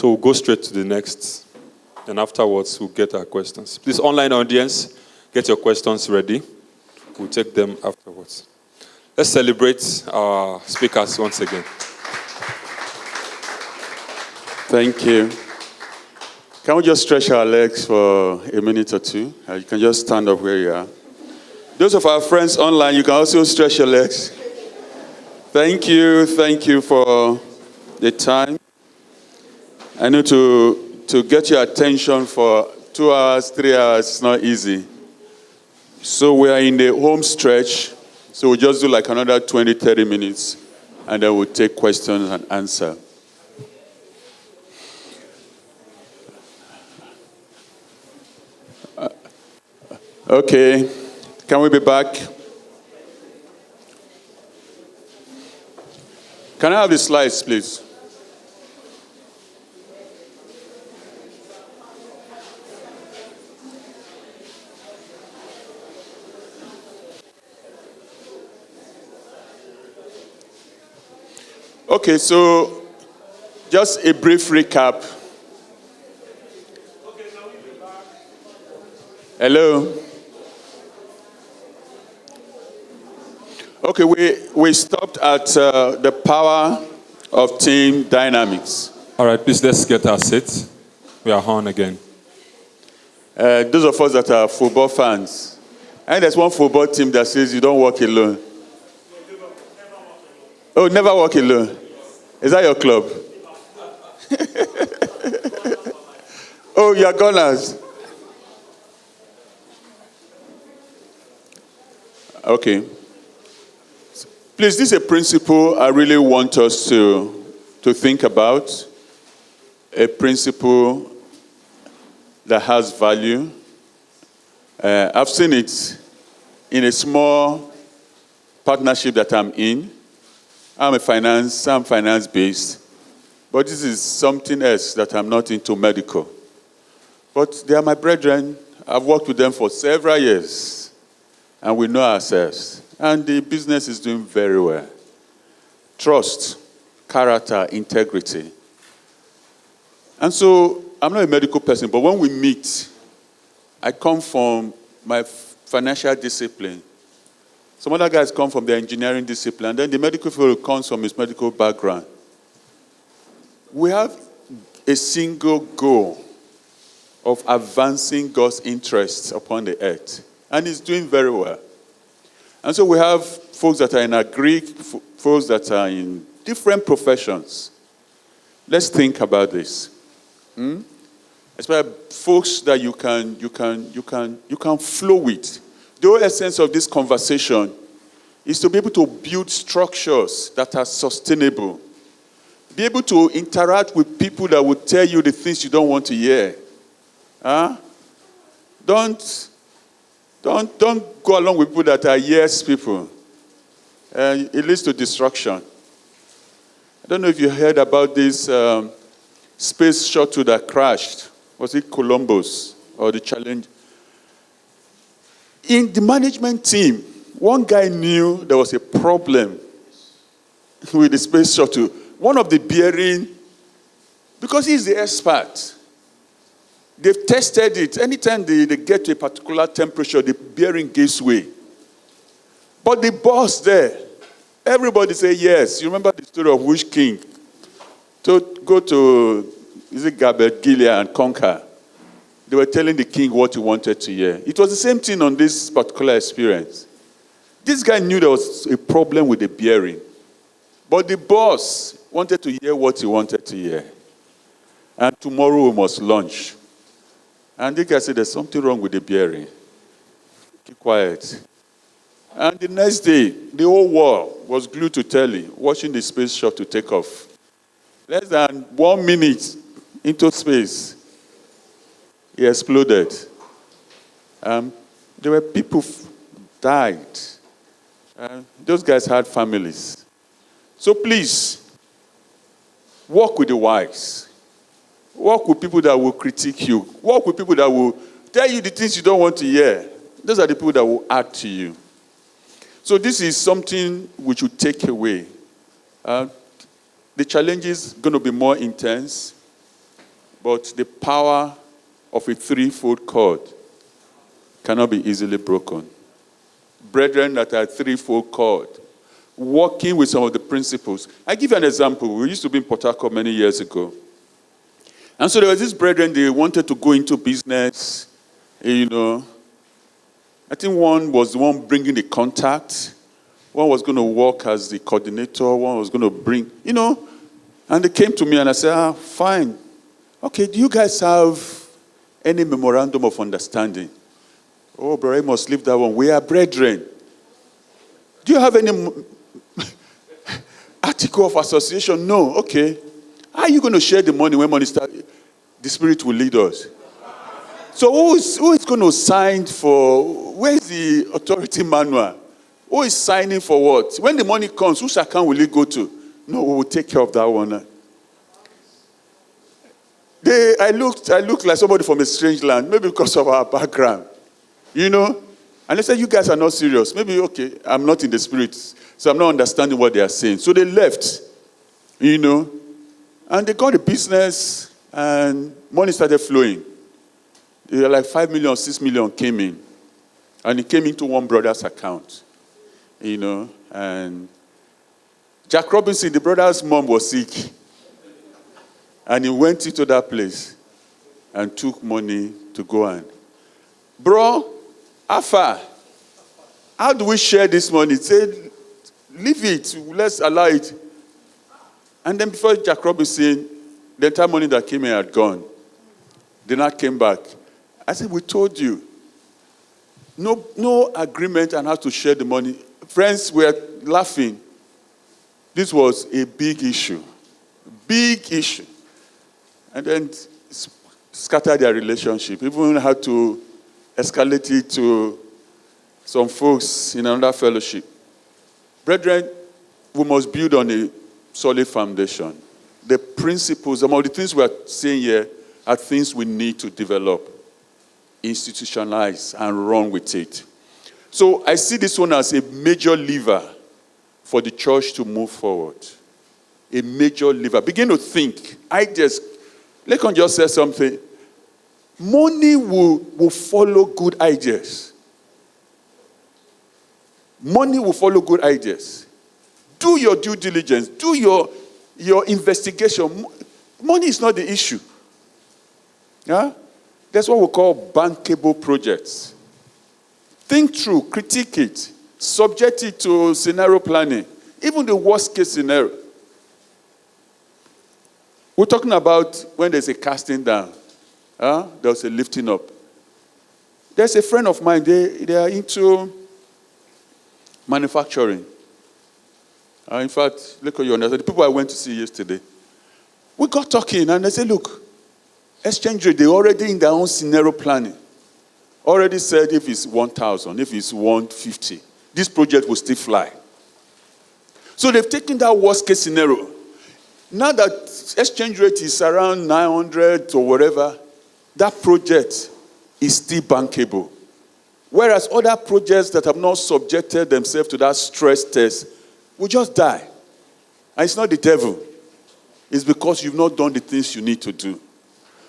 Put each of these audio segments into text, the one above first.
So we'll go straight to the next, and afterwards we'll get our questions. Please, online audience, get your questions ready. We'll take them afterwards. Let's celebrate our speakers once again. Thank you. Can we just stretch our legs for a minute or two? You can just stand up where you are. Those of our friends online, you can also stretch your legs. Thank you for the time. I know to get your attention for 2 hours, 3 hours, it's not easy. So we are in the home stretch, so we'll just do like another 20, 30 minutes, and then we'll take questions and answer. Okay, can we be back? Can I have the slides, please? Okay, so just a brief recap. Okay, can we be back? Hello? Okay, we stopped at the power of team dynamics. All right, please, let's get our seats. We are on again. Those of us that are football fans, and there's one football team that says you don't walk alone. Oh, never walk alone. Is that your club? Oh, you are Gunners. Okay. Please, this is a principle I really want us to think about. A principle that has value. I've seen it in a small partnership that I'm in. I'm finance-based. But this is something else that I'm not into medical. But they are my brethren. I've worked with them for several years. And we know ourselves. And the business is doing very well. Trust, character, integrity. And so, I'm not a medical person, but when we meet, I come from my financial discipline. Some other guys come from the engineering discipline, and then the medical field comes from his medical background. We have a single goal of advancing God's interests upon the earth. And it's doing very well. And so we have folks that are in agri, folks that are in different professions. Let's think about this. Especially folks that you can flow with. The whole essence of this conversation is to be able to build structures that are sustainable. Be able to interact with people that will tell you the things you don't want to hear. Don't go along with people that are yes people. It leads to destruction. I don't know if you heard about this space shuttle that crashed. Was it Columbus or the Challenge? In the management team, one guy knew there was a problem with the space shuttle. One of the bearing, because he's the expert, they've tested it. Anytime they get to a particular temperature, the bearing gives way. But the boss there, everybody say yes. You remember the story of which king? To go to, is it Gilead and conquer? They were telling the king what he wanted to hear. It was the same thing on this particular experience. This guy knew there was a problem with the bearing. But the boss wanted to hear what he wanted to hear. And tomorrow we must launch. And the guy said, there's something wrong with the bearing. Keep quiet. And the next day, the whole world was glued to telly, watching the space shuttle take off. Less than 1 minute into space, he exploded. There were people died. Those guys had families. So please, work with the wise. Work with people that will critique you. Work with people that will tell you the things you don't want to hear. Those are the people that will add to you. So this is something we should take away. The challenge is going to be more intense. but the power of a threefold cord cannot be easily broken. Brethren that are threefold cord, working with some of the principles. I give you an example. We used to be in Port Harcourt many years ago. And so there was this brethren, they wanted to go into business, you know. I think one was the one bringing the contact. One was going to work as the coordinator. One was going to bring, you know. And they came to me and I said, fine. Okay, do you guys have any memorandum of understanding? Oh, Brother Amos, leave that one. We are brethren. Do you have any article of association? No. Okay. How are you going to share the money when money starts? The Spirit will lead us. So who is going to sign for, where's the authority manual? Who is signing for what? When the money comes, whose account will it go to? No, we will take care of that one. I looked like somebody from a strange land, maybe because of our background. You know? And they said, you guys are not serious. Maybe, okay, I'm not in the Spirit, so I'm not understanding what they are saying. So they left, you know, and they got a business, and money started flowing. They were like 5 million, 6 million came in. And it came into one brother's account, you know. And Jack Robinson, the brother's mom, was sick. And he went into that place and took money to go and, bro, Alpha, how do we share this money? He said, leave it, let's allow it. And then before Jack Robinson, the entire money that came in had gone. They not came back. I said, we told you. No agreement on how to share the money. Friends were laughing. This was a big issue. Big issue. And then scattered their relationship. Even had to escalate it to some folks in another fellowship. Brethren, we must build on a solid foundation. The principles, some of the things we are saying here are things we need to develop, institutionalize, and run with it. So I see this one as a major lever for the church to move forward. A major lever. Begin to think. Let me just say something. Money will follow good ideas. Money will follow good ideas. Do your due diligence. Do your investigation. Money is not the issue. Yeah? That's what we call bankable projects. Think through, critique it, subject it to scenario planning, even the worst case scenario. We're talking about when there's a casting down, there's a lifting up. There's a friend of mine, they are into manufacturing. In fact, look at you, the people I went to see yesterday. We got talking and they said, look, exchange rate, they're already in their own scenario planning. Already said if it's 1,000, if it's 150, this project will still fly. So they've taken that worst case scenario. Now that exchange rate is around 900 or whatever, that project is still bankable. Whereas other projects that have not subjected themselves to that stress test will just die. And it's not the devil. It's because you've not done the things you need to do.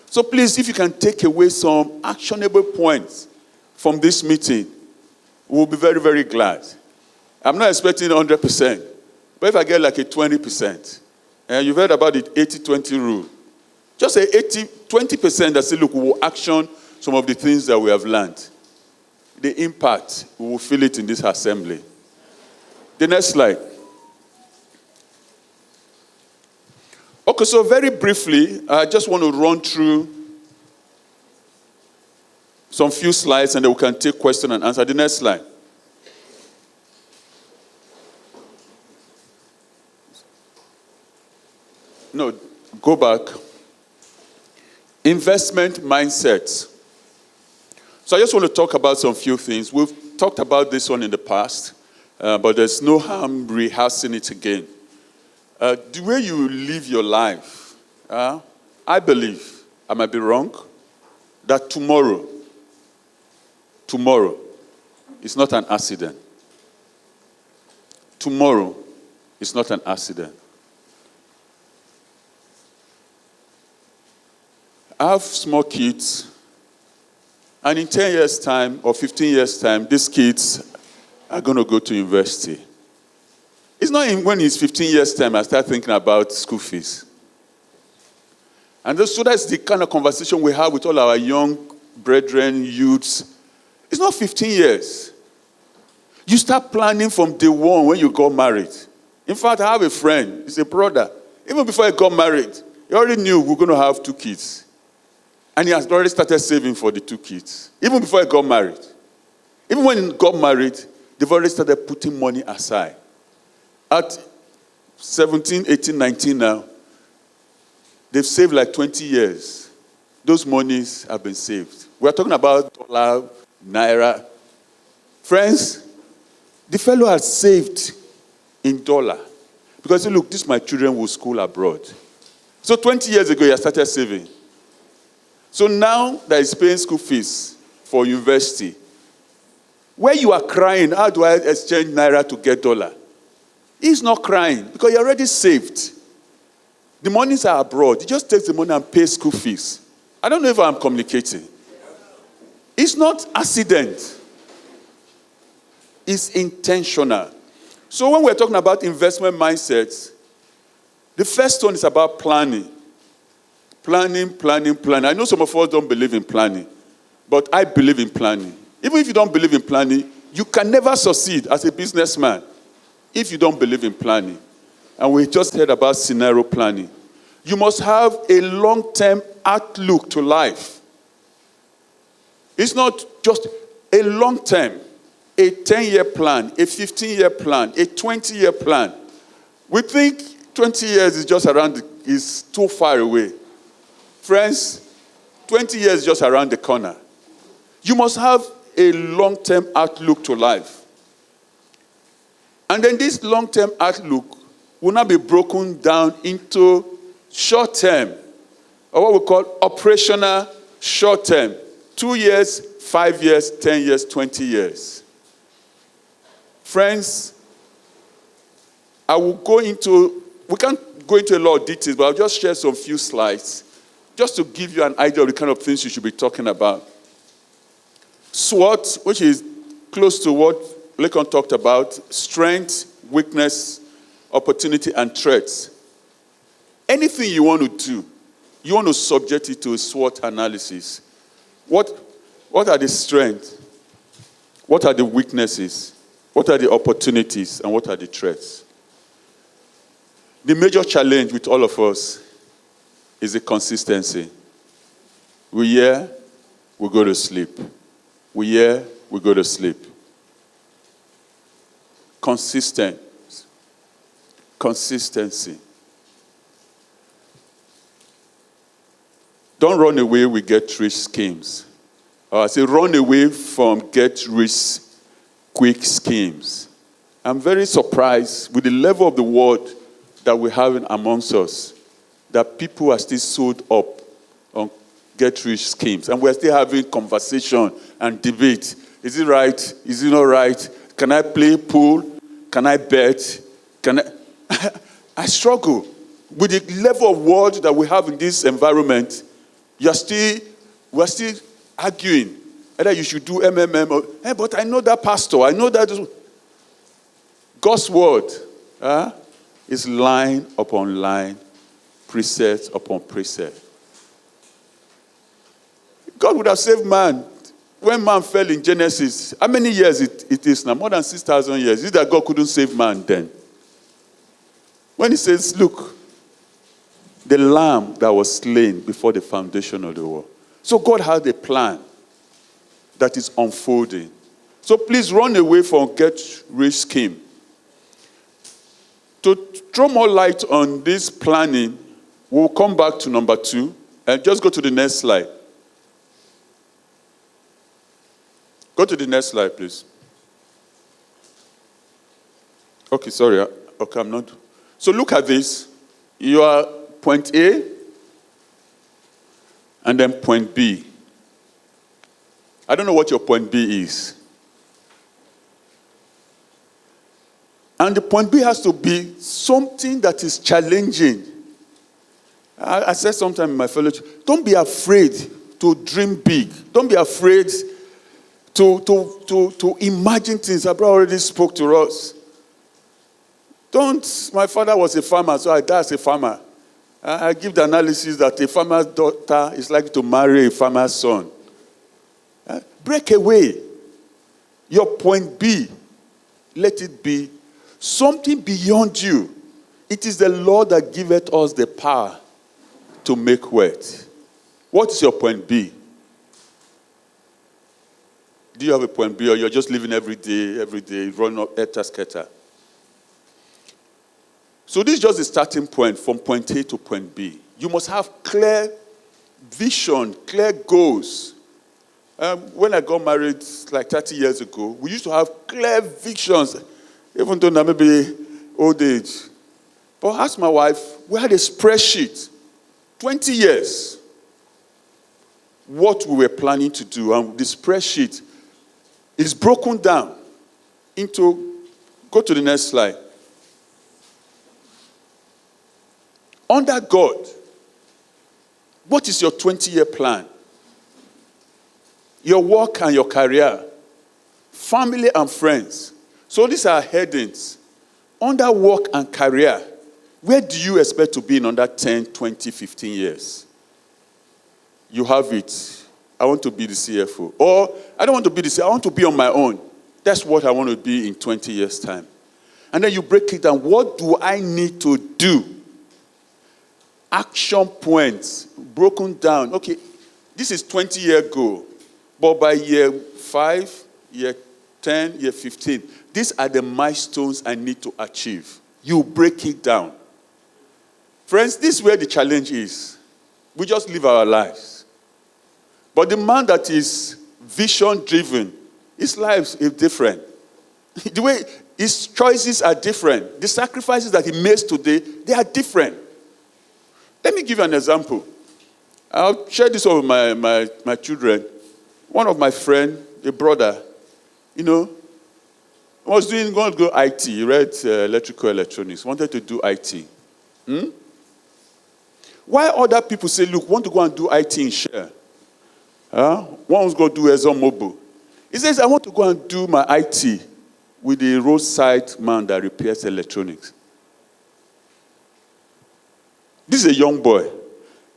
So please, if you can take away some actionable points from this meeting, we'll be very, very glad. I'm not expecting 100%, but if I get like a 20%, and you've heard about the 80-20 rule, just say 20% that say, look, we will action some of the things that we have learned. The impact, we will feel it in this assembly. The next slide. Okay, so very briefly, I just want to run through some few slides and then we can take question and answer. The next slide. No, go back. Investment mindsets. So I just want to talk about some few things. We've talked about this one in the past, but there's no harm rehearsing it again. The way you live your life, I believe, I might be wrong, that tomorrow is not an accident. Tomorrow is not an accident. I have small kids, and in 10 years' time or 15 years' time, these kids are going to go to university. It's not when it's 15 years' time I start thinking about school fees. And so that's the kind of conversation we have with all our young brethren, youths. It's not 15 years. You start planning from day one when you got married. In fact, I have a friend, he's a brother. Even before he got married, he already knew we were going to have 2 kids. And he has already started saving for the 2 kids. Even before he got married. Even when he got married, they've already started putting money aside. At 17, 18, 19 now, they've saved like 20 years. Those monies have been saved. We're talking about dollar, naira. Friends, the fellow has saved in dollar. Because he said, look, my children will school abroad. So 20 years ago, he has started saving. So now that he's paying school fees for university, where you are crying, how do I exchange naira to get dollar? He's not crying because he already saved. The monies are abroad. He just takes the money and pays school fees. I don't know if I'm communicating. It's not accident. It's intentional. So when we're talking about investment mindsets, the first one is about planning. Planning. I know some of us don't believe in planning, but I believe in planning. Even if you don't believe in planning, you can never succeed as a businessman if you don't believe in planning. And we just heard about scenario planning. You must have a long-term outlook to life. It's not just a long-term, a 10-year plan, a 15-year plan, a 20-year plan. We think 20 years is just is too far away. Friends, 20 years is just around the corner. You must have a long-term outlook to life. And then this long-term outlook will not be broken down into short-term, or what we call operational short-term. 2 years, 5 years, 10 years, 20 years. Friends, we can't go into a lot of details, but I'll just share some few slides just to give you an idea of the kind of things you should be talking about. SWOT, which is close to what Lekon talked about, strength, weakness, opportunity, and threats. Anything you want to do, you want to subject it to a SWOT analysis. What are the strengths? What are the weaknesses? What are the opportunities? And what are the threats? The major challenge with all of us is the consistency. We hear, we go to sleep. We hear, we go to sleep. Consistency. Don't run away with get-rich schemes. I say run away from get-rich quick schemes. I'm very surprised with the level of the word that we have amongst us, that people are still sold up on get-rich schemes. And we're still having conversation and debate. Is it right? Is it not right? Can I play pool? Can I bet? I struggle with the level of word that we have in this environment. We're still arguing whether you should do MMM or, hey, but I know that pastor. I know that God's word is line upon line, precept upon precept. God would have saved man when man fell in Genesis. How many years it is now? More than 6,000 years. Is it that God couldn't save man then? When he says, look, the lamb that was slain before the foundation of the world. So God had a plan that is unfolding. So please run away from get-rich scheme. To throw more light on this planning, we'll come back to number 2. And just go to the next slide. Go to the next slide, please. Okay, sorry. Okay, I'm not. So look at this. You are point A and then point B. I don't know what your point B is. And the point B has to be something that is challenging. I said sometime in my fellowship, don't be afraid to dream big. Don't be afraid to imagine things. Abraham already spoke to us. My father was a farmer, so I died as a farmer. I give the analysis that a farmer's daughter is likely to marry a farmer's son. Break away. Your point B, let it be something beyond you. It is the Lord that giveth us the power to make wealth. What is your point B? Do you have a point B, or you're just living every day, running up scatter? So this is just the starting point from point A to point B. You must have clear vision, clear goals. When I got married like 30 years ago, we used to have clear visions, even though now maybe old age. But ask my wife, we had a spreadsheet, 20 years, what we were planning to do. And the spreadsheet is broken down into, go to the next slide. Under God, what is your 20-year plan? Your work and your career, family and friends. So these are headings. Under work and career, where do you expect to be in under 10, 20, 15 years? You have it. I want to be the CFO. Or I don't want to be the CFO. I want to be on my own. That's what I want to be in 20 years' time. And then you break it down. What do I need to do? Action points broken down. Okay, this is 20-year goal. But by year 5, year 10, year 15, these are the milestones I need to achieve. You break it down. Friends, this is where the challenge is. We just live our lives. But the man that is vision-driven, his life is different. The way his choices are different. The sacrifices that he makes today, they are different. Let me give you an example. I'll share this with my children. One of my friends, a brother, was going to go IT. He read electrical electronics, wanted to do IT. Why other people say, look, want to go and do IT in Share? One wants to go do ExxonMobil. He says, I want to go and do my IT with the roadside man that repairs electronics. This is a young boy.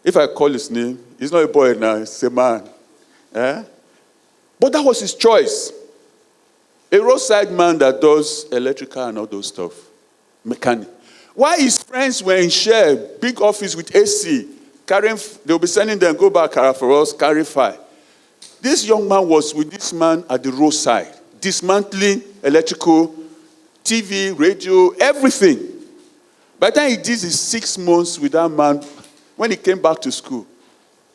If I call his name, he's not a boy now, he's a man. But that was his choice. A roadside man that does electrical and all those stuff. Mechanic. Why his friends were in Share, big office with AC, they'll be sending them, go back for us, carry fire. This young man was with this man at the roadside, dismantling electrical, TV, radio, everything. By the time he did his 6 months with that man, when he came back to school,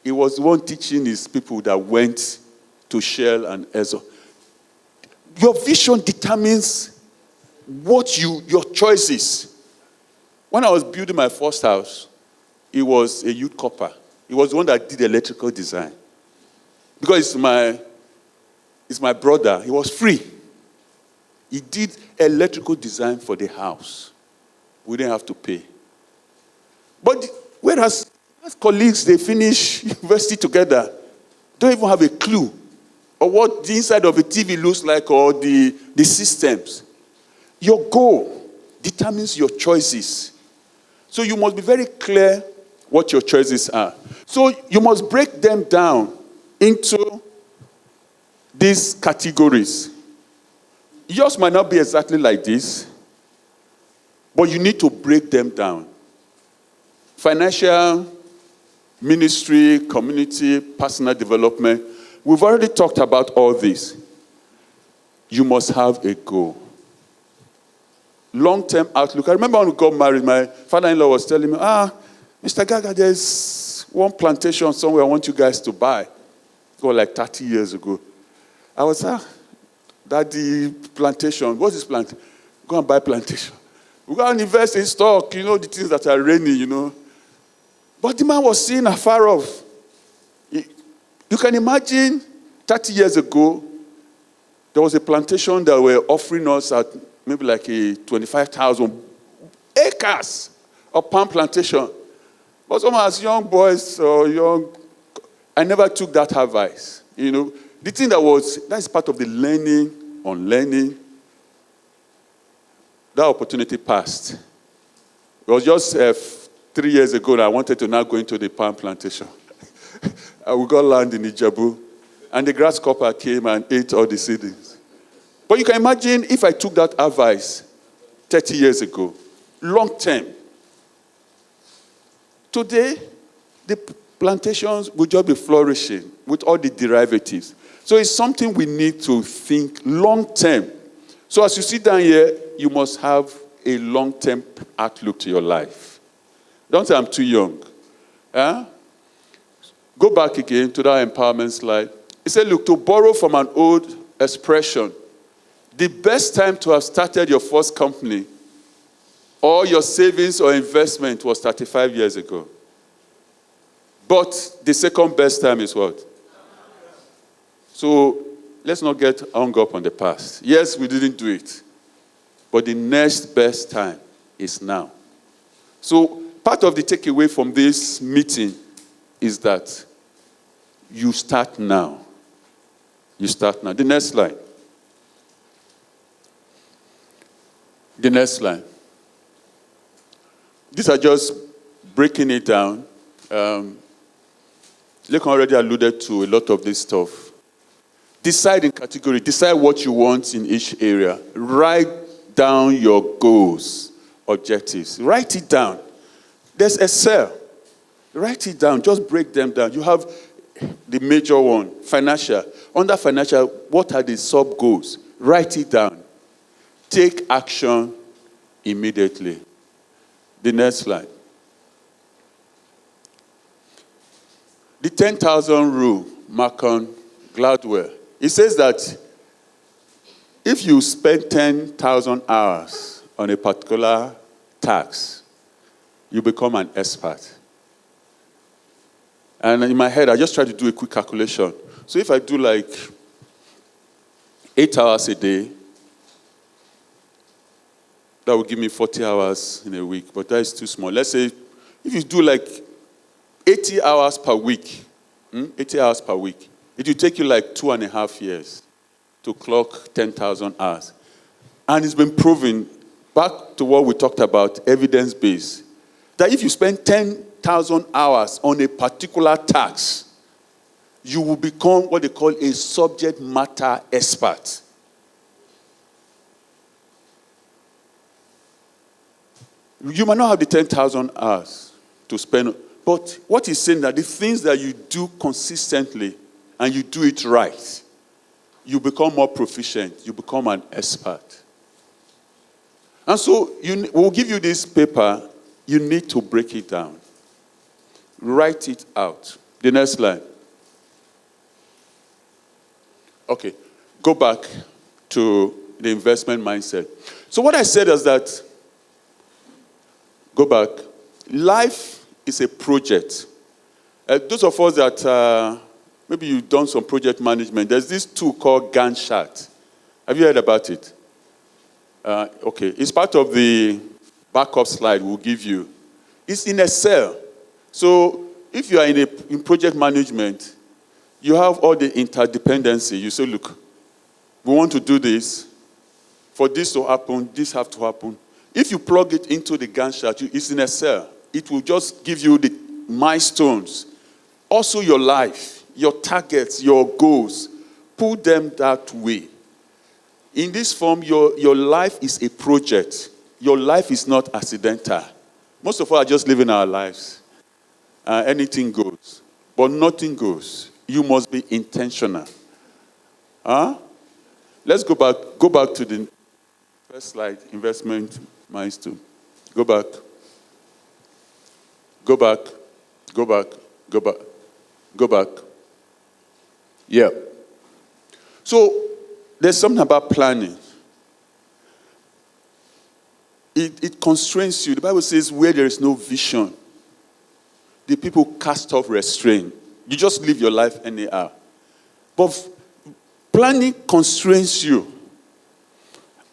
he was the one teaching his people that went to Shell and Esso. Your vision determines what your choices. When I was building my first house, he was a youth corper. He was the one that did electrical design. Because it's my brother, he was free. He did electrical design for the house. We didn't have to pay. But whereas as colleagues, they finish university together, don't even have a clue of what the inside of a TV looks like or the systems. Your goal determines your choices. So you must be very clear what your choices are. So you must break them down into these categories. Yours might not be exactly like this, but you need to break them down. Financial, ministry, community, personal development. We've already talked about all this. You must have a goal. Long-term outlook. I remember when we got married, my father-in-law was telling me, Mr. Gagar, there's one plantation somewhere I want you guys to buy. It was like 30 years ago. I was, Daddy, plantation. What's this plantation? Go and buy plantation. We go and invest in stock, the things that are raining, But the man was seeing afar off. You can imagine 30 years ago, there was a plantation that were offering us at maybe like a 25,000 acres of palm plantation. But some as young boys or young, I never took that advice. The thing that's part of the learning, unlearning. That opportunity passed. It was just 3 years ago that I wanted to now go into the palm plantation. We got land in Ijebu, and the grasshopper came and ate all the seedlings. But you can imagine if I took that advice 30 years ago, long term. Today, the plantations will just be flourishing with all the derivatives. So it's something we need to think long term. So as you sit down here, you must have a long-term outlook to your life. Don't say I'm too young. Go back again to that empowerment slide. It said, look, to borrow from an old expression, the best time to have started your first company or your savings or investment was 35 years ago. But the second best time is what? So let's not get hung up on the past. Yes, we didn't do it. But the next best time is now. So part of the takeaway from this meeting is that you start now. You start now. The next slide. The next slide. These are just breaking it down. Lekon already alluded to a lot of this stuff. Decide in category. Decide what you want in each area. Write down your goals, objectives. Write it down. There's Excel. Write it down. Just break them down. You have the major one, financial. Under financial, what are the sub-goals? Write it down. Take action immediately. The next slide. The 10,000 rule, Malcolm Gladwell. It says that if you spend 10,000 hours on a particular task, you become an expert. And in my head, I just try to do a quick calculation. So if I do like 8 hours a day, that will give me 40 hours in a week, but that is too small. Let's say if you do like 80 hours per week, 80 hours per week, it will take you like 2.5 years to clock 10,000 hours. And it's been proven, back to what we talked about, evidence-based, that if you spend 10,000 hours on a particular task, you will become what they call a subject matter expert. You might not have the 10,000 hours to spend, but what he's saying that the things that you do consistently and you do it right, you become more proficient. You become an expert. And so we'll give you this paper. You need to break it down. Write it out. The next slide. Okay. Go back to the investment mindset. So what I said is that, go back. Life is a project. Those of us that maybe you've done some project management, there's this tool called Gantt chart. Have you heard about it? Okay. It's part of the backup slide we'll give you. It's in Excel. So if you are in project management, you have all the interdependency. You say, look, we want to do this. For this to happen, this have to happen. If you plug it into the Gantt chart, it's in Excel. It will just give you the milestones. Also your life, your targets, your goals. Put them that way. In this form, your life is a project. Your life is not accidental. Most of us are just living our lives. Anything goes. But nothing goes. You must be intentional. Let's go back. Go back to the first slide, investment milestone. Go back. Go back. Go back. Go back. Go back. Yeah. So there's something about planning. It constrains you. The Bible says where there is no vision, the people cast off restraint. You just live your life anyhow. But planning constrains you.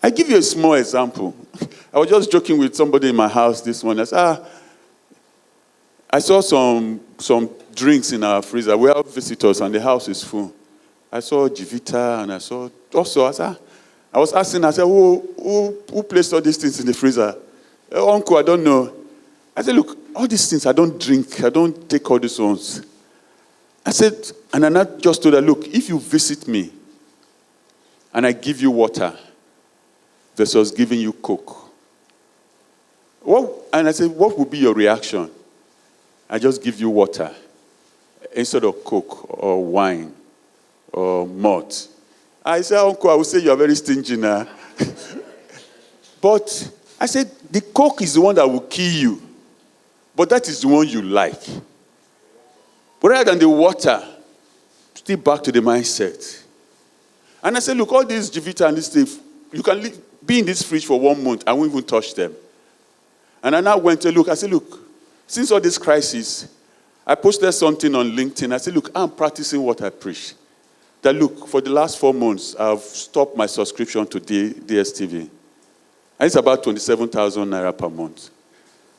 I give you a small example. I was just joking with somebody in my house this morning. I said, I saw some drinks in our freezer. We have visitors and the house is full. I saw Jivita and I saw also. I was asking, I said, who placed all these things in the freezer? Uncle, I don't know. I said, look, all these things, I don't drink. I don't take all these ones. I said, and I just told her, look, if you visit me and I give you water versus giving you Coke, and I said, what would be your reaction? I just give you water instead of Coke or wine or malt. I said, Uncle, I would say you are very stingy now. But I said, the Coke is the one that will kill you. But that is the one you like. But rather than the water, still back to the mindset. And I said, look, all these Jivita and this stuff, you can be in this fridge for 1 month. I won't even touch them. And I now went to look. I said, look, since all this crisis, I posted something on LinkedIn. I said, look, I'm practicing what I preach. That look, for the last 4 months, I've stopped my subscription to DSTV. And it's about 27,000 naira per month.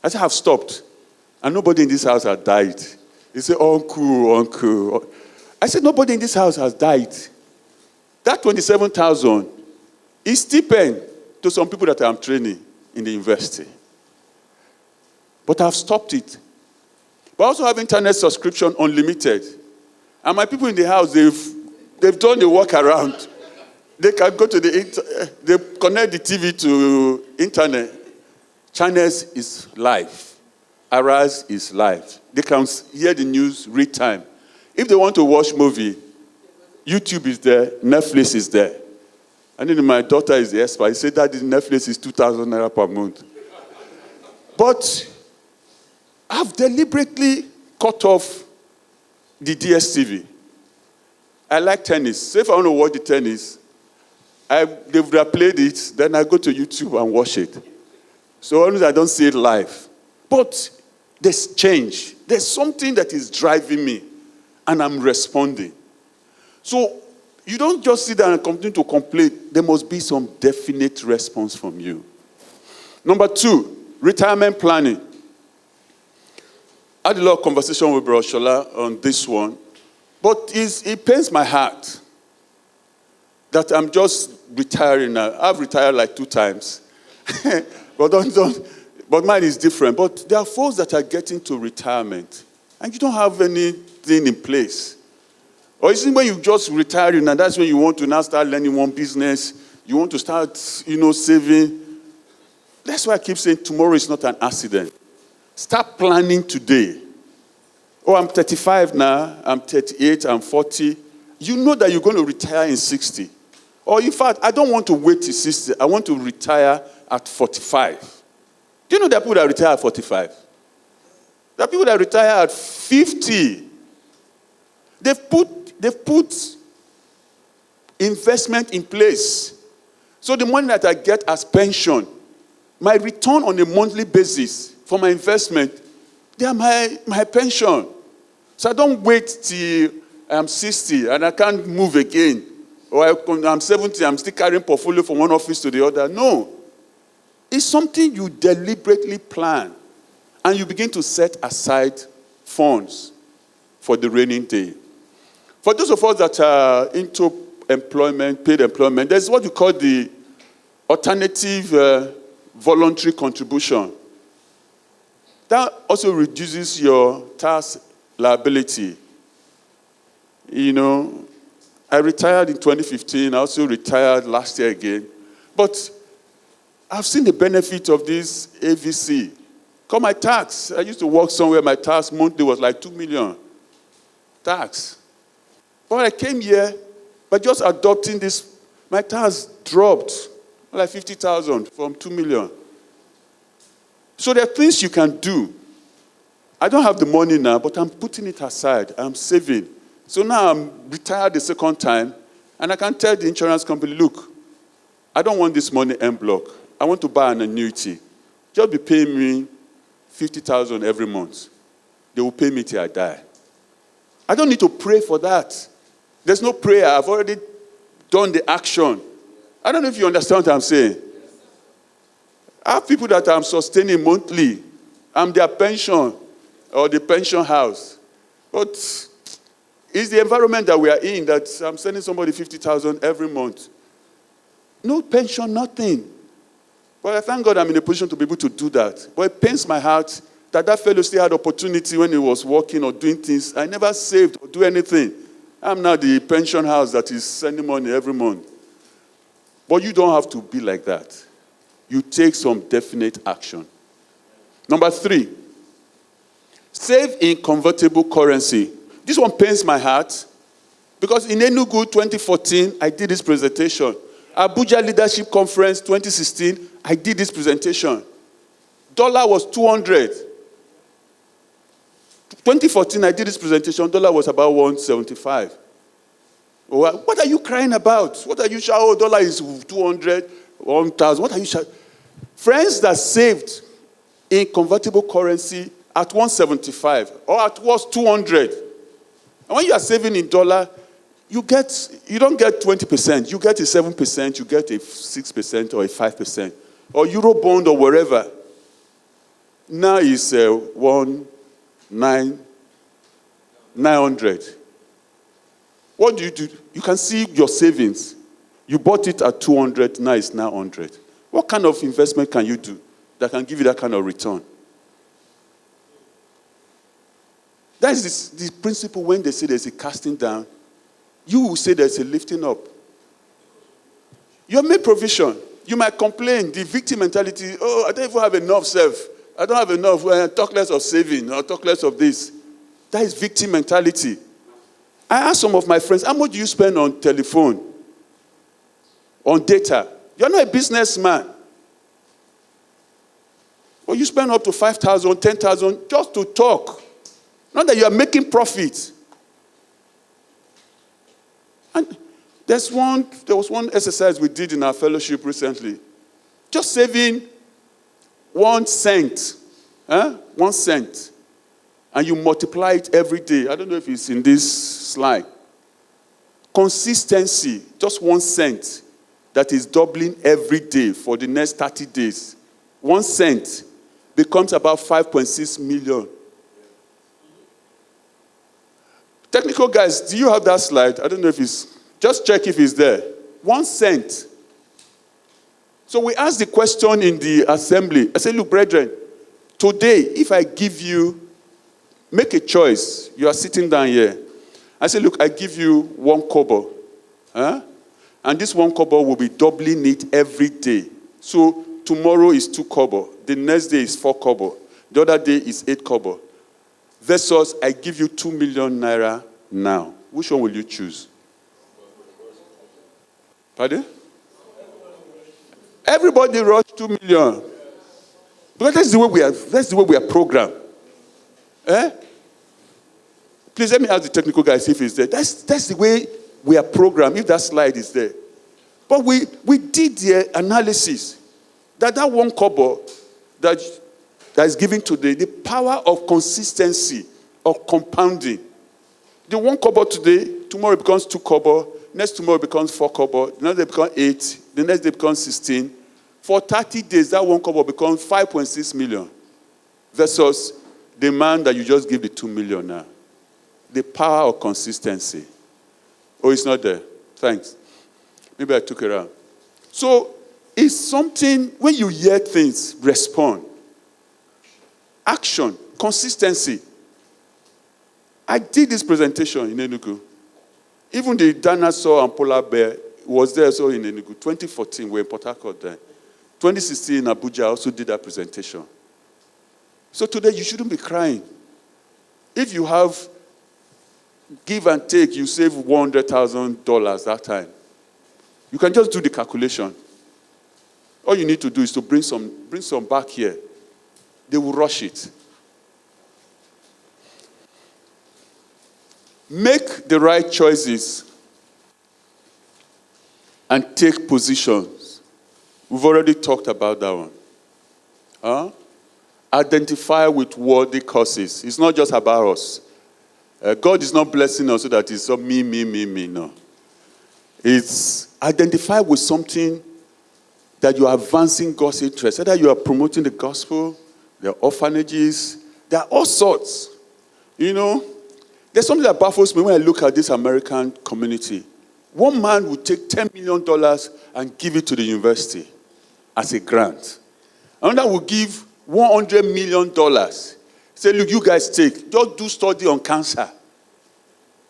I said, I've stopped. And nobody in this house has died. He said, Uncle. I said, nobody in this house has died. That 27,000 is stipend to some people that I'm training in the university. But I've stopped it. But I also have internet subscription unlimited. And my people in the house, they've done the workaround. They can go to they connect the TV to internet. Channels is live. Arise is live. They can hear the news, read time. If they want to watch movie, YouTube is there, Netflix is there. And then my daughter is the expert. He said that Netflix is 2,000 naira per month. But I've deliberately cut off the DSTV. I like tennis. So if I want to watch the tennis, they've replayed it, then I go to YouTube and watch it. So always I don't see it live. But there's change. There's something that is driving me, and I'm responding. So you don't just sit there and continue to complain. There must be some definite response from you. Number 2, retirement planning. I had a lot of conversation with Bro Shola on this one, but it pains my heart that I'm just retiring now. I've retired like 2 times. But mine is different. But there are folks that are getting to retirement, and you don't have anything in place. Or is it when you just retire, and that's when you want to now start learning one business, you want to start, saving. That's why I keep saying tomorrow is not an accident. Start planning today. Oh, I'm 35 now, I'm 38, I'm 40. You know that you're going to retire in 60. Or in fact, I don't want to wait till 60. I want to retire at 45. Do you know there are people that retire at 45? There are people that retire at 50. They've put investment in place. So the money that I get as pension, my return on a monthly basis for my investment, they are my pension. So I don't wait till I'm 60 and I can't move again. Or I'm 70, I'm still carrying portfolio from one office to the other. No. It's something you deliberately plan. And you begin to set aside funds for the rainy day. For those of us that are into employment, paid employment, there's what you call the alternative voluntary contribution. That also reduces your tax liability. I retired in 2015. I also retired last year again. But I've seen the benefit of this AVC. Because my tax, I used to work somewhere, my tax monthly was like 2 million. Tax. But when I came here, by just adopting this, my tax dropped like 50,000 from 2 million. So there are things you can do. I don't have the money now, but I'm putting it aside. I'm saving. So now I'm retired the second time, and I can tell the insurance company, look, I don't want this money en bloc. I want to buy an annuity. Just be paying me 50,000 every month. They will pay me till I die. I don't need to pray for that. There's no prayer. I've already done the action. I don't know if you understand what I'm saying. I have people that I'm sustaining monthly. I'm their pension. or the pension house. But it's the environment that we are in that I'm sending somebody 50,000 every month. No pension, nothing. But I thank God I'm in a position to be able to do that. But it pains my heart that fellow still had opportunity when he was working or doing things. I never saved or do anything. I'm now the pension house that is sending money every month. But you don't have to be like that. You take some definite action. Number 3, save in convertible currency. This one pains my heart because in Enugu 2014, I did this presentation. Abuja Leadership Conference 2016, I did this presentation. Dollar was 200. 2014, I did this presentation. Dollar was about 175. What are you crying about? What are you shouting? Oh, dollar is 200, 1,000. What are you shouting? Friends that saved in convertible currency at 175 or at worst 200. And when you are saving in dollar, you don't get 20%. You get a 7%. You get a 6% or a 5%. Or Euro bond or wherever. Now it's 900. What do? You can see your savings. You bought it at 200, now it's 900. What kind of investment can you do that can give you that kind of return? That is the principle when they say there's a casting down. You will say there's a lifting up. You have made provision. You might complain, the victim mentality, oh, I don't even have enough self. I don't have enough. Talk less of saving or talk less of this. That is victim mentality. I asked some of my friends, how much do you spend on telephone, on data? You're not a businessman. Well, you spend up to 5,000, 10,000 just to talk. Not that you are making profit. And there was one exercise we did in our fellowship recently. Just saving 1 cent. 1 cent. And you multiply it every day. I don't know if it's in this slide. Consistency, just 1 cent. That is doubling every day for the next 30 days. 1 cent becomes about 5.6 million. Technical guys, do you have that slide? I don't know if it's... Just check if it's there. 1 cent. So we asked the question in the assembly. I said, look, brethren, today, if I give you... Make a choice. You are sitting down here. I said, look, I give you 1 kobo. And this 1 kobo will be doubling it every day. So tomorrow is 2 kobo. The next day is 4 kobo. The other day is 8 kobo. Versus I give you 2 million naira now. Which one will you choose? Pardon? Everybody rush 2 million. Because that's the way we are programmed. Please let me ask the technical guys if it's there. That's the way we are programmed, if that slide is there. But we did the analysis that 1 kobo that is given today, the power of consistency, of compounding. The 1 kobo today, tomorrow it becomes 2 kobo, next tomorrow it becomes 4 kobo, the next day it becomes 8, the next day it becomes 16. For 30 days, that 1 kobo becomes 5.6 million. Versus the man that you just give the 2 million now. The power of consistency. Oh, it's not there. Thanks. Maybe I took it out. So, it's something, when you hear things, respond. Action, consistency. I did this presentation in Enugu. Even the dinosaur and polar bear was there also in Enugu. 2014, we were in Port Harcourt then. 2016 in Abuja, I also did that presentation. So today, you shouldn't be crying. If you have give and take, you save $100,000 that time. You can just do the calculation. All you need to do is to bring some back here. They will rush it. Make the right choices and take positions. We've already talked about that one. Identify with worthy causes. It's not just about us. God is not blessing us so that it's so me, no. It's identify with something that you are advancing God's interest. Whether you are promoting the gospel, the orphanages, There are all sorts. You know, there's something that baffles me when I look at this American community. One man would take $10 million and give it to the university as a grant. Another will give $100 million. Say, look, you guys take. Just do study on cancer.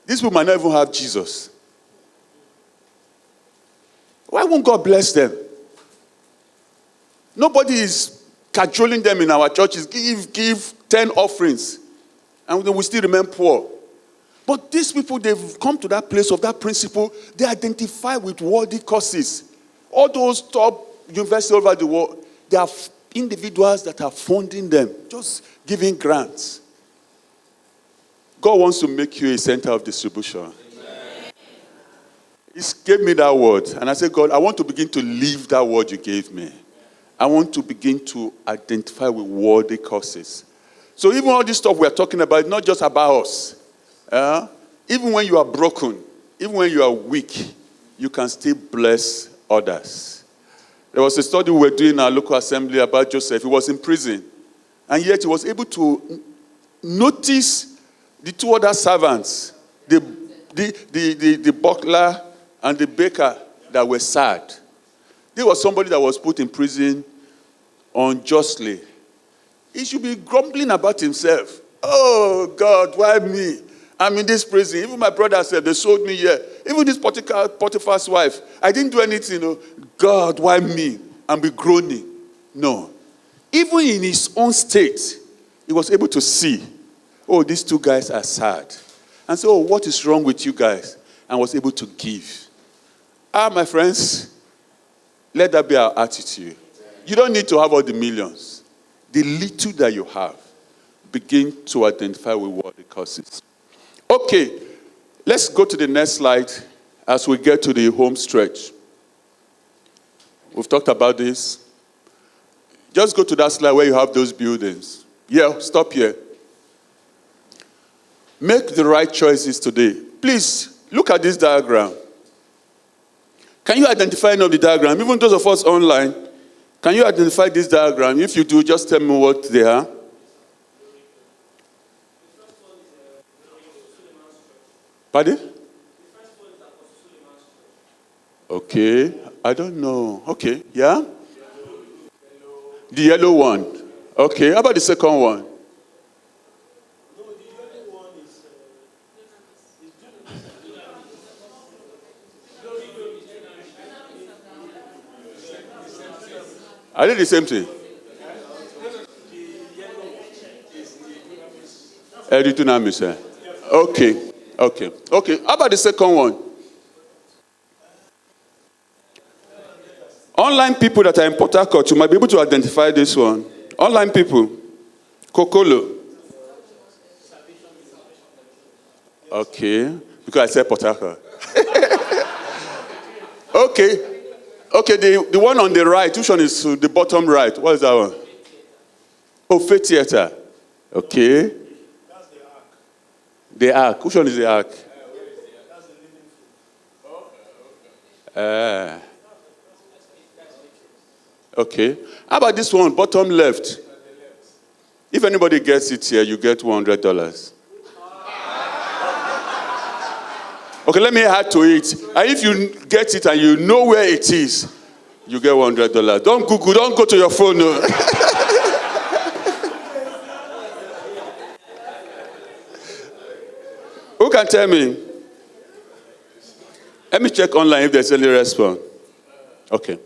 These people might not even have Jesus. Why won't God bless them? Nobody is cajoling them in our churches. Give 10 offerings. And we still remain poor. But these people, they've come to that place of that principle. They identify with worldly causes. All those top universities all over the world, they are individuals that are funding them, just giving grants. God wants to make you a center of distribution. Amen. He gave me that word. And I said, God, I want to begin to live that word you gave me. I want to begin to identify with worldly causes. So even all this stuff we're talking about, not just about us. Even when you are broken, even when you are weak, you can still bless others. There was a study we were doing in our local assembly about Joseph. He was in prison. And yet he was able to notice the two other servants, the butler and the baker, that were sad. There was somebody that was put in prison unjustly. He should be grumbling about himself. Oh, God, why me? I'm in this prison. Even my brother said, they sold me here. Even this Potiphar's wife, I didn't do anything. God, why me? And be groaning. No. Even in his own state, he was able to see, oh, these two guys are sad. And so, what is wrong with you guys? And was able to give. My friends, let that be our attitude. You don't need to have all the millions. The little that you have, begin to identify with worldly causes. Okay, let's go to the next slide as we get to the home stretch. We've talked about this. Just go to that slide where you have those buildings. Yeah, stop here. Make the right choices today. Please, look at this diagram. Can you identify any of the diagram? Even those of us online, can you identify this diagram? If you do, just tell me what they are. Pardon? Okay, I don't know. Okay, yeah? The yellow one. Okay, how about the second one? Are they the same thing? Okay. How about the second one? Online people that are in Port Harcourt, you might be able to identify this one. Online people. Kokolo. Okay. Because I said Port Harcourt. Okay, the one on the right, which one is the bottom right? What is that one? Oh, Faith Theater. Okay. That's the ark. The ark. Which one is the ark? That's the living food. Okay. How about this one, bottom left? If anybody gets it here, you get $100. Okay, let me add to it. And if you get it and you know where it is, you get $100. Don't Google, don't go to your phone. No. Who can tell me? Let me check online if there's any response. Okay.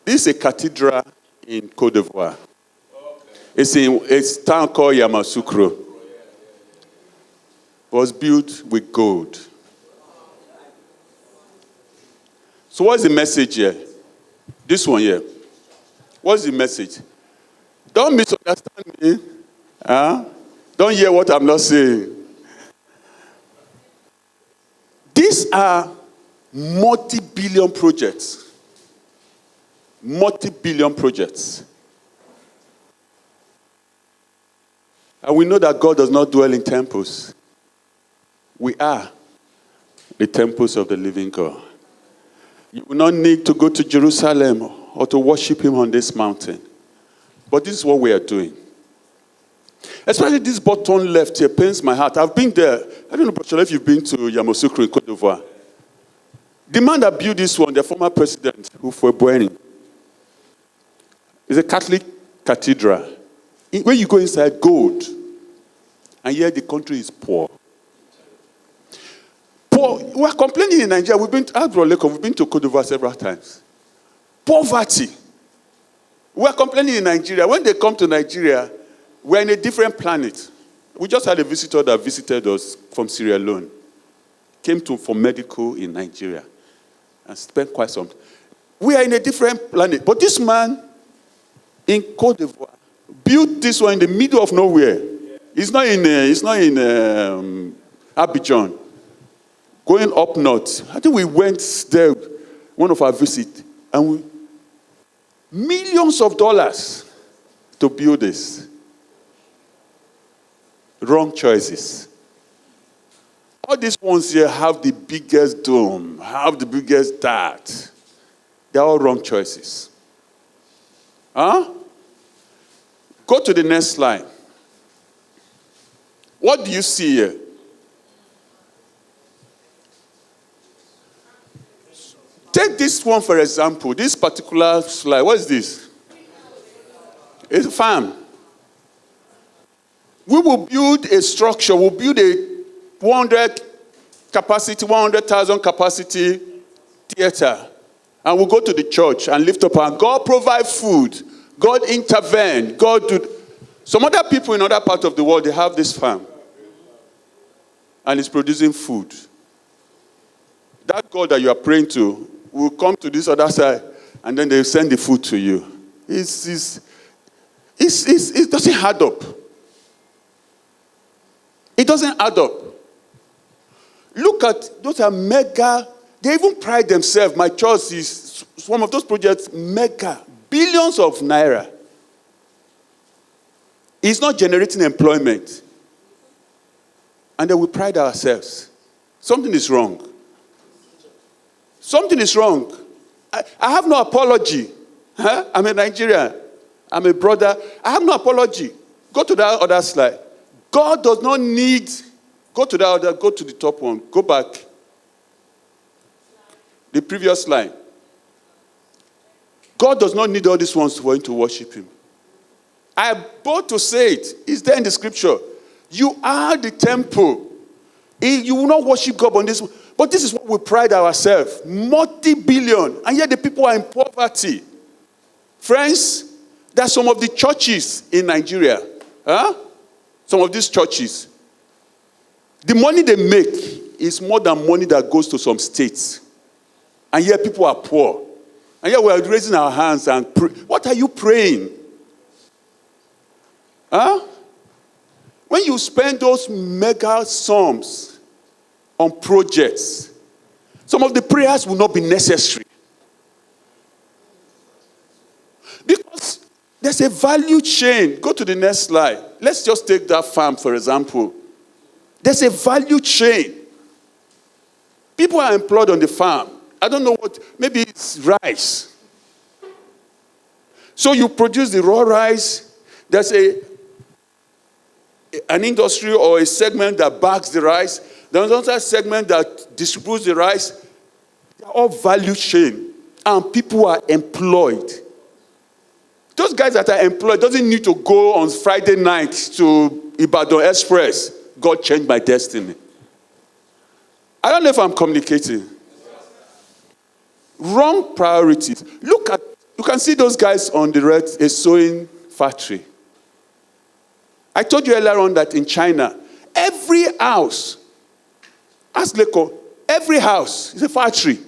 This is a cathedral in Côte d'Ivoire. It's in a town called Yamoussoukro. It was built with gold. So what's the message here? This one here. What's the message? Don't misunderstand me. Don't hear what I'm not saying. These are multi-billion projects. Multi-billion projects. And we know that God does not dwell in temples. We are the temples of the living God. You will not need to go to Jerusalem or to worship him on this mountain. But this is what we are doing. Especially this bottom left here pains my heart. I've been there. I don't know, Pastor, if you've been to Yamoussoukro in Côte d'Ivoire. The man that built this one, the former president, Houphouët-Boigny, is a Catholic cathedral. When you go inside, gold. And yet the country is poor. Poor. We are complaining in Nigeria. We've been to Côte d'Ivoire several times. Poverty. We are complaining in Nigeria. When they come to Nigeria, we're in a different planet. We just had a visitor that visited us from Sierra Leone. Came for medical in Nigeria and spent quite some time. We are in a different planet. But this man in Côte d'Ivoire built this one in the middle of nowhere. It's not in Abidjan. Going up north. I think we went there, one of our visits, and millions of dollars to build this. Wrong choices. All these ones here have the biggest dome, have the biggest dart. They're all wrong choices. Huh? Go to the next slide. What do you see here? Take this one for example. This particular slide. What is this? It's a farm. We will build a structure. We'll build a 100,000 capacity theater. And we'll go to the church and lift up and God provide food. God intervene. God do. Some other people in other parts of the world, they have this farm. And it's producing food. That God that you are praying to will come to this other side and then they'll send the food to you. It doesn't add up. It doesn't add up. Look at, those are mega, they even pride themselves. My church is one of those projects, mega, billions of naira. It's not generating employment. And then we pride ourselves. Something is wrong. Something is wrong. I have no apology. Huh? I'm a Nigerian. I'm a brother. I have no apology. Go to that other slide. God does not need, go to the top one. Go back. The previous slide. God does not need all these ones for him to worship him. I am bold to say it. It's there in the scripture. You are the temple. You will not worship God on this. But this is what we pride ourselves. Multi-billion. And yet the people are in poverty. Friends, there are some of the churches in Nigeria. Huh? Some of these churches. The money they make is more than money that goes to some states. And yet people are poor. And yet we are raising our hands and pray. What are you praying? Huh? When you spend those mega sums on projects, some of the prayers will not be necessary. Because there's a value chain. Go to the next slide. Let's just take that farm, for example. There's a value chain. People are employed on the farm. I don't know what, maybe it's rice. So you produce the raw rice. There's an industry or a segment that bags the rice. There's another segment that distributes the rice. They're all value chain. And people are employed. Those guys that are employed doesn't need to go on Friday night to Ibadan Express. God changed my destiny. I don't know if I'm communicating. Wrong priorities. You can see those guys on the right, a sewing factory. I told you earlier on that in China, every house, ask Leko, every house is a factory.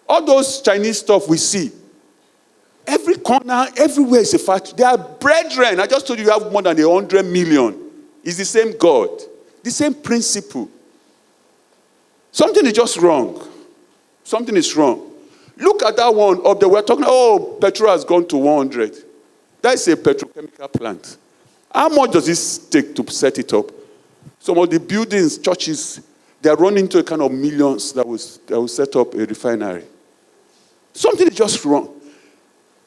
All those Chinese stuff we see, every corner, everywhere is a factory. They are brethren. I just told you have more than 100 million. It's the same God, the same principle. Something is just wrong. Something is wrong. Look at that one up there. We're talking, petrol has gone to 100. That's a petrochemical plant. How much does this take to set it up? Some of the buildings, churches, they are running into a kind of millions that will set up a refinery. Something is just wrong.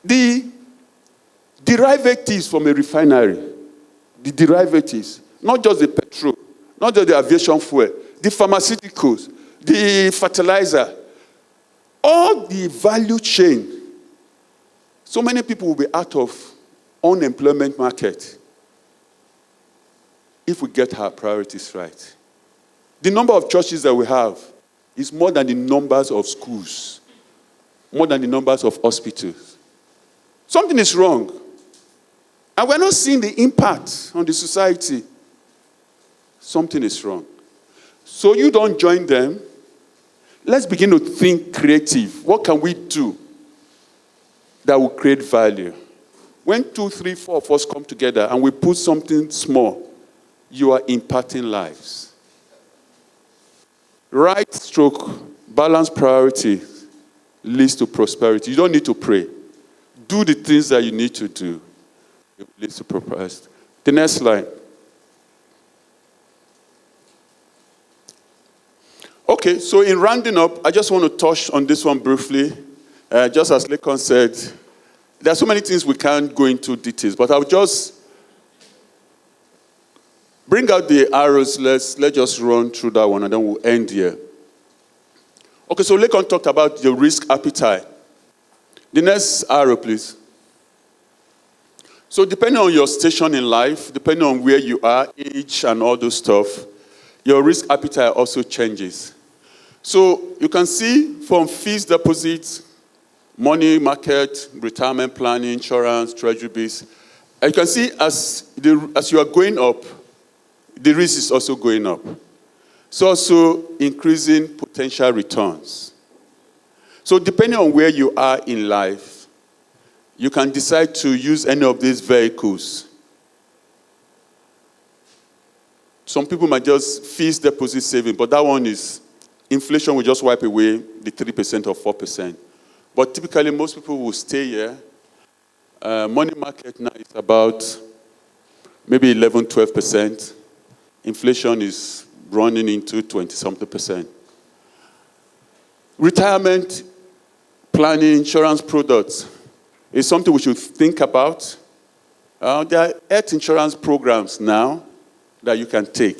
The derivatives from a refinery the derivatives, not just the petrol, not just the aviation fuel, the pharmaceuticals, the fertilizer, all the value chain. So many people will be out of unemployment market if we get our priorities right. The number of churches that we have is more than the numbers of schools, more than the numbers of hospitals. Something is wrong. And we're not seeing the impact on the society. Something is wrong. So you don't join them. Let's begin to think creative. What can we do that will create value? When 2, 3, 4 of us come together and we put something small, you are impacting lives. Right stroke, balanced priority leads to prosperity. You don't need to pray. Do the things that you need to do. It leads to prosperity. The next line. Okay, so in rounding up, I just want to touch on this one briefly. Just as Lekon said, there are so many things we can't go into details, but I'll just bring out the arrows. Let's just run through that one, and then we'll end here. Okay, so Lekon talked about your risk appetite. The next arrow, please. So depending on your station in life, depending on where you are, age, and all those stuff, your risk appetite also changes. So you can see from fixed deposits, money market, retirement planning, insurance, treasury bills. And you can see as you are going up, the risk is also going up. It's also increasing potential returns. So depending on where you are in life, you can decide to use any of these vehicles. Some people might just fix deposit saving, but that one is, inflation will just wipe away the 3% or 4%. But typically, most people will stay here. Money market now is about maybe 11, 12%. Inflation is running into 20-something%. Retirement planning, insurance products is something we should think about. There are health insurance programs now that you can take.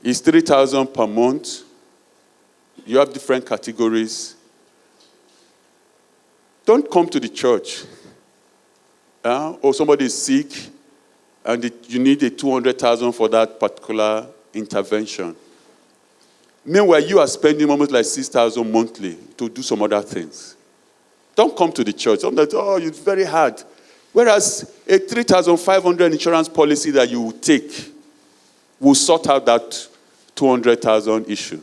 It's $3,000 per month. You have different categories. Don't come to the church. Or somebody is sick and you need a $200,000 for that particular intervention. Meanwhile, you are spending almost like $6,000 monthly to do some other things. Don't come to the church. It's very hard. Whereas a $3,500 insurance policy that you will take will sort out that $200,000 issue.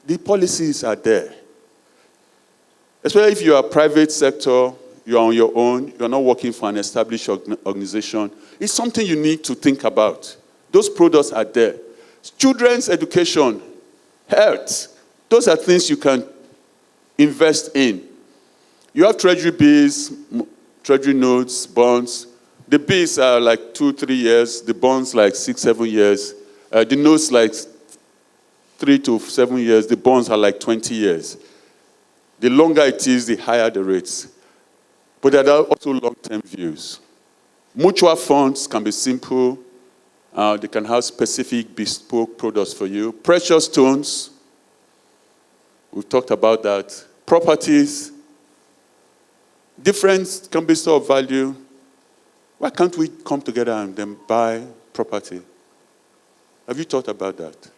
The policies are there. Especially if you are private sector, you are on your own, you are not working for an established organization. It's something you need to think about. Those products are there. Children's education, health, those are things you can invest in. You have treasury bills, treasury notes, bonds. The bills are like 2-3 years. The bonds like 6-7 years. The notes like 3 to 7 years. The bonds are like 20 years. The longer it is, the higher the rates. But there are also long-term views. Mutual funds can be simple. They can have specific bespoke products for you. Precious stones, we've talked about that. Properties, different can be store of value. Why can't we come together and then buy property? Have you thought about that?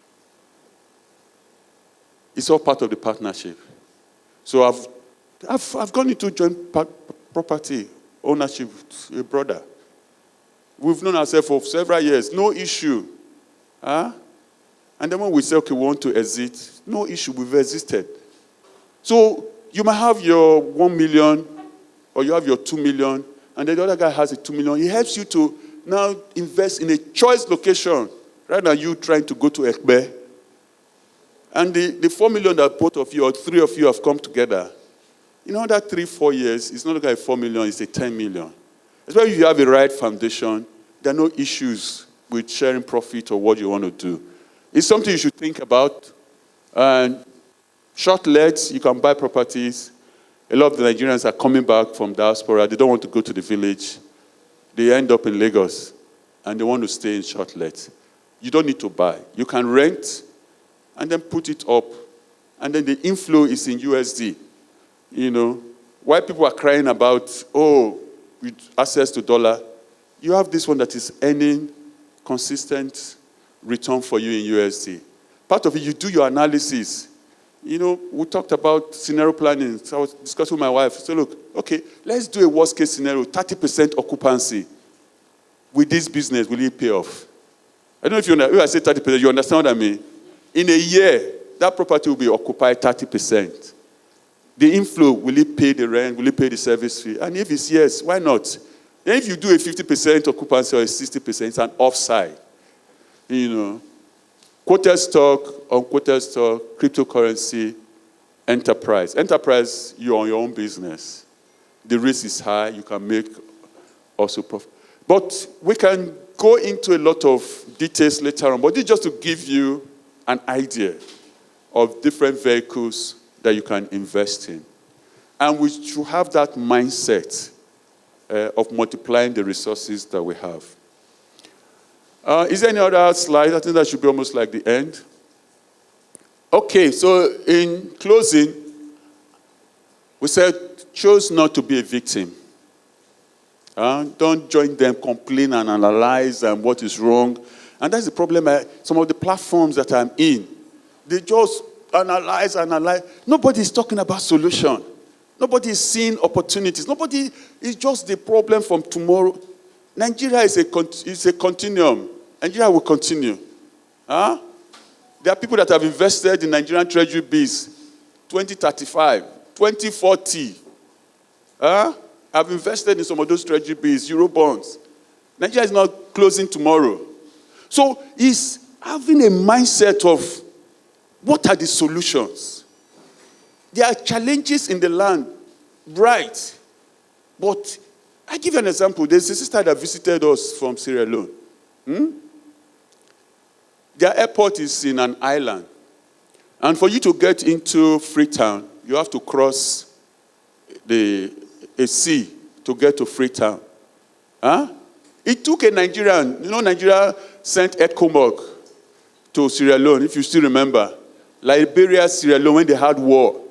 It's all part of the partnership. So I've gone into joint property ownership with a brother. We've known ourselves for several years, no issue. And then when we say, okay, we want to exit, no issue, we've existed. So you might have your 1 million or you have your 2 million, and then the other guy has a 2 million. He helps you to now invest in a choice location rather than you trying to go to Ekbe. And the 4 million that both of you or 3 of you have come together, in another 3-4 years, it's not like 4 million, it's a 10 million. Especially if you have the right foundation, there are no issues with sharing profit or what you want to do. It's something you should think about. And short legs, you can buy properties. A lot of the Nigerians are coming back from diaspora. They don't want to go to the village. they end up in Lagos and they want to stay in shortlet. You don't need to buy. You can rent and then put it up. And then the inflow is in USD. While people are crying about, with access to dollar, you have this one that is earning consistent return for you in USD. Part of it, you do your analysis. We talked about scenario planning. So I was discussing with my wife. So look, okay, let's do a worst case scenario, 30% occupancy. With this business, will it pay off? I don't know if I say 30%, you understand what I mean? In a year, that property will be occupied 30%. The inflow, will it pay the rent? Will it pay the service fee? And if it's yes, why not? Then if you do a 50% occupancy or a 60%, it's an offside. Quoted stock, unquoted stock, cryptocurrency, enterprise. Enterprise, you're on your own business. The risk is high. You can make also profit. But we can go into a lot of details later on. But this is just to give you an idea of different vehicles that you can invest in. And we should have that mindset of multiplying the resources that we have. Is there any other slide? I think that should be almost like the end. Okay, so in closing, we said, choose not to be a victim. Don't join them, complain and analyze and what is wrong. And that's the problem. Some of the platforms that I'm in, they just analyze. Nobody is talking about solution. Nobody is seeing opportunities. Nobody is just the problem from tomorrow. Nigeria is a continuum. Nigeria will continue. There are people that have invested in Nigerian treasury bills 2035, 2040. I've invested in some of those treasury bills, Euro bonds. Nigeria is not closing tomorrow. So it's having a mindset of what are the solutions? There are challenges in the land, right? But I give you an example. There's a sister that visited us from Sierra Leone. Their airport is in an island. And for you to get into Freetown, you have to cross a sea to get to Freetown. It took a Nigerian. Nigeria sent ECOMOG to Sierra Leone, if you still remember. Liberia, Sierra Leone, when they had war.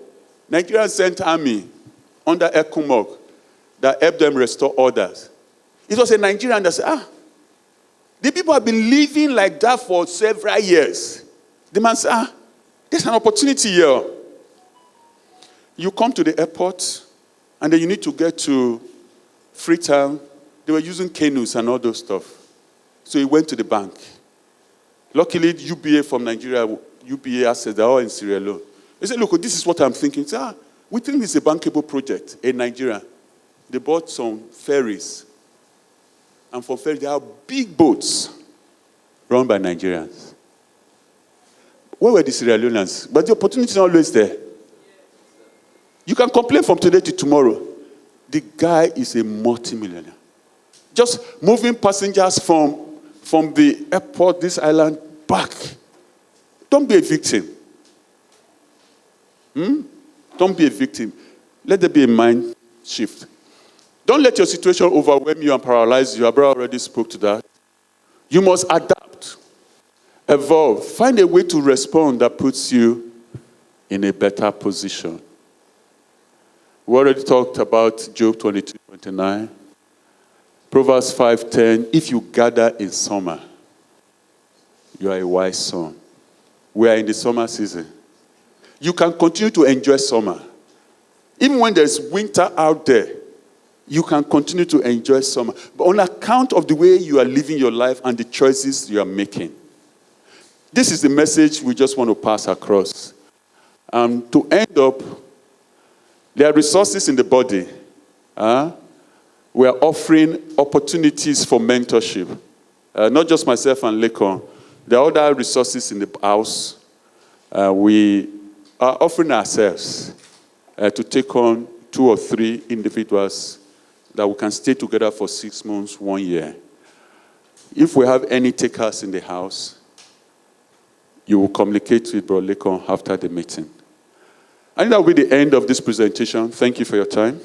Nigeria sent army under ECOMOG that helped them restore orders. It was a Nigerian that said, the people have been living like that for several years. The man said, there's an opportunity here. You come to the airport, and then you need to get to Freetown. They were using canoes and all those stuff. So he went to the bank. Luckily, UBA from Nigeria, UBA assets, they're all in Sierra Leone. He said, look, this is what I'm thinking. He said, we think it's a bankable project in Nigeria. They bought some ferries. And for ferries, they have big boats run by Nigerians. Where were the Sierra Leoneans? But the opportunity is always there. You can complain from today to tomorrow. The guy is a multimillionaire. Just moving passengers from the airport, this island, back. Don't be a victim. Don't be a victim. Let there be a mind shift. Don't let your situation overwhelm you and paralyze you. Abra already spoke to that. You must adapt, evolve, find a way to respond that puts you in a better position. We already talked about Job 22:29. Proverbs 5:10. If you gather in summer, you are a wise son. We are in the summer season. You can continue to enjoy summer. Even when there's winter out there, you can continue to enjoy summer. But on account of the way you are living your life and the choices you are making. This is the message we just want to pass across. To end up, there are resources in the body. We are offering opportunities for mentorship. Not just myself and Lekon. There are other resources in the house. We are offering ourselves to take on 2 or 3 individuals that we can stay together for 6 months, 1 year. If we have any takers in the house, you will communicate with Bro Lekon after the meeting. I think that will be the end of this presentation. Thank you for your time.